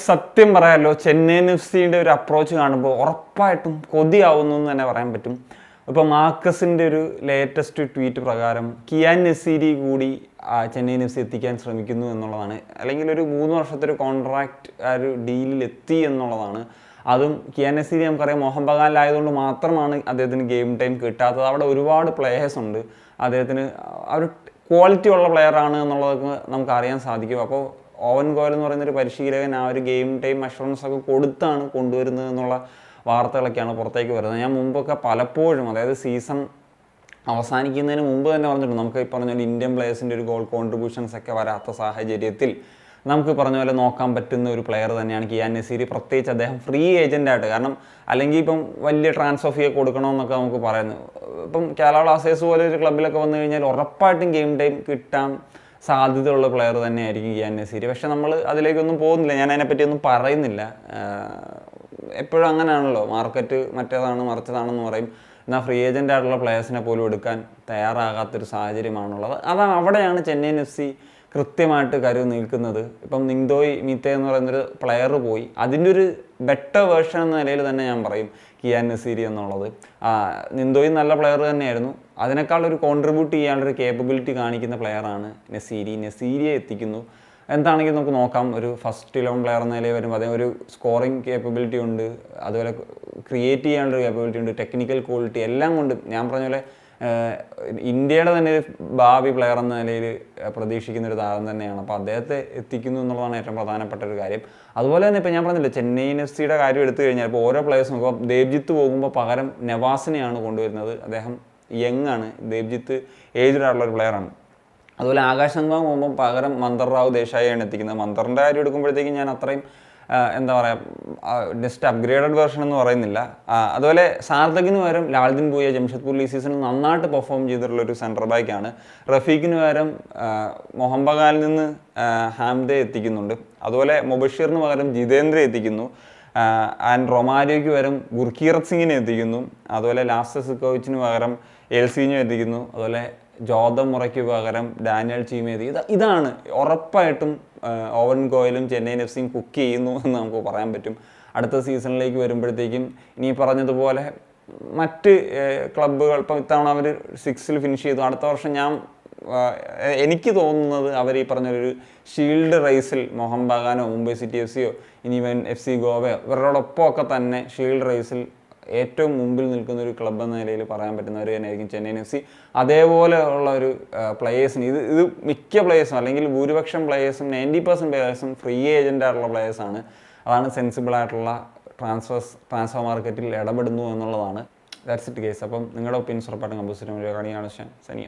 സത്യം പറയാമല്ലോ, ചെന്നൈയിൻ എഫ് സിയുടെ ഒരു അപ്രോച്ച് കാണുമ്പോൾ ഉറപ്പായിട്ടും കൊതിയാവുന്നു എന്ന് തന്നെ പറയാൻ പറ്റും. ഇപ്പോൾ മാർക്കസിൻ്റെ ഒരു ലേറ്റസ്റ്റ് ട്വീറ്റ് പ്രകാരം കിയാൻ നെസീരി കൂടി ചെന്നൈയിൻ എഫ് സി എത്തിക്കാൻ ശ്രമിക്കുന്നു എന്നുള്ളതാണ്. അല്ലെങ്കിൽ ഒരു 3 വർഷത്തെ ഒരു കോൺട്രാക്റ്റ് ആ ഒരു ഡീലിൽ എത്തി എന്നുള്ളതാണ്. അതും കിയാൻ നെസീരി നമുക്കറിയാം മോഹൻ ബഗാനിലായതുകൊണ്ട് മാത്രമാണ് അദ്ദേഹത്തിന് ഗെയിം ടൈം കിട്ടാത്തത്. അവിടെ ഒരുപാട് പ്ലേയേഴ്സ് ഉണ്ട്, അദ്ദേഹത്തിന് ഒരു ക്വാളിറ്റി ഉള്ള പ്ലെയറാണ് എന്നുള്ളതൊക്കെ നമുക്ക് അറിയാൻ സാധിക്കും. അപ്പോൾ ഓവൻ ഗോയൽ എന്ന് പറയുന്നൊരു പരിശീലകൻ ആ ഒരു ഗെയിം ടൈം അഷുറൻസ് ഒക്കെ കൊടുത്താണ് കൊണ്ടുവരുന്നത് എന്നുള്ള വാർത്തകളൊക്കെയാണ് പുറത്തേക്ക് വരുന്നത്. ഞാൻ മുമ്പൊക്കെ പലപ്പോഴും, അതായത് സീസൺ അവസാനിക്കുന്നതിന് മുമ്പ് തന്നെ പറഞ്ഞിട്ടുണ്ട്, നമുക്ക് ഈ പറഞ്ഞ പോലെ ഇന്ത്യൻ പ്ലേയേഴ്സിൻ്റെ ഒരു ഗോൾ കോൺട്രിബ്യൂഷൻസ് ഒക്കെ വരാത്ത സാഹചര്യത്തിൽ നമുക്ക് പറഞ്ഞ പോലെ നോക്കാൻ പറ്റുന്ന ഒരു പ്ലെയർ തന്നെയാണ് കിയാൻ നെസീരി. പ്രത്യേകിച്ച് അദ്ദേഹം ഫ്രീ ഏജൻ്റായിട്ട്, കാരണം അല്ലെങ്കിൽ ഇപ്പം വലിയ ട്രാൻസ്ഫർ ഫീ കൊടുക്കണമെന്നൊക്കെ നമുക്ക് പറയുന്നു. ഇപ്പം കേരള ബ്ലാസ്റ്റേഴ്സ് പോലെ ഒരു ക്ലബ്ബിലൊക്കെ വന്നു കഴിഞ്ഞാൽ ഉറപ്പായിട്ടും ഗെയിം ടൈം കിട്ടാൻ സാധ്യതയുള്ള പ്ലെയർ തന്നെയായിരിക്കും കിയാൻ നെസീരി. പക്ഷെ നമ്മൾ അതിലേക്കൊന്നും പോകുന്നില്ല, ഞാൻ അതിനെപ്പറ്റിയൊന്നും പറയുന്നില്ല. എപ്പോഴും അങ്ങനെയാണല്ലോ, മാർക്കറ്റ് മറ്റേതാണ് മറിച്ചതാണെന്ന് പറയും. എന്നാൽ ഫ്രീ ഏജൻ്റ് ആയിട്ടുള്ള പ്ലെയേഴ്സിനെ പോലും എടുക്കാൻ തയ്യാറാകാത്തൊരു സാഹചര്യമാണുള്ളത്. അതാണ് അവിടെയാണ് ചെന്നൈയിൻ എഫ് സി കൃത്യമായിട്ട് കരുവ് നിൽക്കുന്നത്. ഇപ്പം നിങ്തോയ് മീത്തെ എന്ന് പറയുന്നൊരു പ്ലെയർ പോയി, അതിൻ്റെ ഒരു ബെറ്റർ വേർഷൻ എന്ന നിലയിൽ തന്നെ ഞാൻ പറയും കിയാൻ നെസീരി എന്നുള്ളത്. നിന്തോയി നല്ല പ്ലെയർ തന്നെയായിരുന്നു, അതിനേക്കാൾ ഒരു കോൺട്രിബ്യൂട്ട് ചെയ്യാനുള്ളൊരു കേപ്പബിലിറ്റി കാണിക്കുന്ന പ്ലെയറാണ് നെസീരി. നെസീരിയെ എത്തിക്കുന്നു. എന്താണെങ്കിൽ നമുക്ക് നോക്കാം, ഒരു ഫസ്റ്റ് 11 പ്ലെയർ എന്ന നിലയിൽ വരുമ്പോൾ അതേ ഒരു സ്കോറിങ് കേപ്പബിലിറ്റി ഉണ്ട്, അതുപോലെ ക്രിയേറ്റ് ചെയ്യാനുള്ളൊരു കേപ്പബിലിറ്റി ഉണ്ട്, ടെക്നിക്കൽ ക്വാളിറ്റി എല്ലാം കൊണ്ട് ഞാൻ പറഞ്ഞ പോലെ ഇന്ത്യയുടെ തന്നെ ഒരു ഭാവി പ്ലെയർ എന്ന നിലയിൽ പ്രതീക്ഷിക്കുന്ന ഒരു താരം തന്നെയാണ്. അപ്പോൾ അദ്ദേഹത്തെ എത്തിക്കുന്നു എന്നുള്ളതാണ് ഏറ്റവും പ്രധാനപ്പെട്ട ഒരു കാര്യം. അതുപോലെ തന്നെ ഇപ്പോൾ ഞാൻ പറഞ്ഞില്ല, ചെന്നൈയിൻ എഫ് സിയുടെ കാര്യം എടുത്തു കഴിഞ്ഞാൽ ഇപ്പോൾ ഓരോ പ്ലെയേഴ്സും, ഇപ്പോൾ ദേവ്ജിത്ത് പോകുമ്പോൾ പകരം നവാസിനെയാണ് കൊണ്ടുവരുന്നത്. അദ്ദേഹം യങ് ആണ്, ദേവ്ജിത്ത് ഏജ്ഡ് ആയിട്ടുള്ള ഒരു പ്ലെയറാണ്. അതുപോലെ ആകാശ് സംഗ്വാങ് പോകുമ്പോൾ പകരം മന്ദർ റാവു ദേശായിയാണ് എത്തിക്കുന്നത്. മന്ദറിൻ്റെ കാര്യം എടുക്കുമ്പോഴത്തേക്കും ഞാൻ അത്രയും എന്താ പറയുക, ജസ്റ്റ് അപ്ഗ്രേഡഡ് വേർഷൻ എന്ന് പറയുന്നില്ല. അതുപോലെ സാർഥകിന് പകരം ലാൽദിൻ ഭൂയ ജംഷഡ്പൂർ ഈ സീസണിൽ നന്നായിട്ട് പെർഫോം ചെയ്തിട്ടുള്ളൊരു സെൻറ്റർ ബാക്കാണ്. റഫീഖിന് പകരം മോഹൻ ബഗാനിൽ നിന്ന് ഹാംദെ എത്തിക്കുന്നുണ്ട്. അതുപോലെ മുബഷീറിന് പകരം ജിതേന്ദ്ര എത്തിക്കുന്നു. ആൻഡ് റൊമാരിയോയ്ക്ക് പകരം ഗുർക്കീറത് സിംഗിനെ എത്തിക്കുന്നു. അതുപോലെ ലാസ്റ്റ് സിക്കോവിച്ചിന് പകരം എൽസീഞ്ഞോ എത്തിക്കുന്നു. അതുപോലെ ജോതം മുറയ്ക്ക് പകരം ഡാനിയൽ ചീമ എത്തിക്കുന്നു. ഇതാണ് ഉറപ്പായിട്ടും ഓവൻ ഗോയലും ചെന്നൈയിൻ എഫ് സിയും കുക്ക് ചെയ്യുന്നു എന്ന് നമുക്ക് പറയാൻ പറ്റും. അടുത്ത സീസണിലേക്ക് വരുമ്പോഴത്തേക്കും ഇനി പറഞ്ഞതുപോലെ മറ്റ് ക്ലബ്ബുകൾ ഇപ്പം ഇത്തവണ അവർ 6ൽ ഫിനിഷ് ചെയ്തു. അടുത്ത വർഷം എനിക്ക് തോന്നുന്നത് അവർ ഈ പറഞ്ഞൊരു ഷീൽഡ് റേസിൽ മോഹൻ ബഗാനോ മുംബൈ സിറ്റി എഫ് സിയോ ഇനി എഫ് സി ഗോവയോ ഇവരോടൊപ്പമൊക്കെ തന്നെ ഷീൽഡ് റേസിൽ ഏറ്റവും മുമ്പിൽ നിൽക്കുന്ന ഒരു ക്ലബ്ബ് എന്ന നിലയിൽ പറയാൻ പറ്റുന്നവർ തന്നെയായിരിക്കും ചെന്നൈയിൻ എഫ് സി. അതേപോലെ ഉള്ള ഒരു പ്ലേയേഴ്സിന് ഇത് മിക്ക പ്ലേയേഴ്സും അല്ലെങ്കിൽ ഭൂരിപക്ഷം പ്ലേയേഴ്സും 90% പ്ലേയേഴ്സും ഫ്രീ ഏജൻ്റ് ആയിട്ടുള്ള പ്ലേയേഴ്സാണ്. അതാണ് സെൻസിബിൾ ആയിട്ടുള്ള ട്രാൻസ്ഫർ മാർക്കറ്റിൽ ഇടപെടുന്നു എന്നുള്ളതാണ്. That's it guys. അപ്പം നിങ്ങളുടെ ഒപ്പീനിയൻസ് ഉറപ്പായിട്ടും കമ്പോസിറ്റ് കാണിയാണ് സനിയ.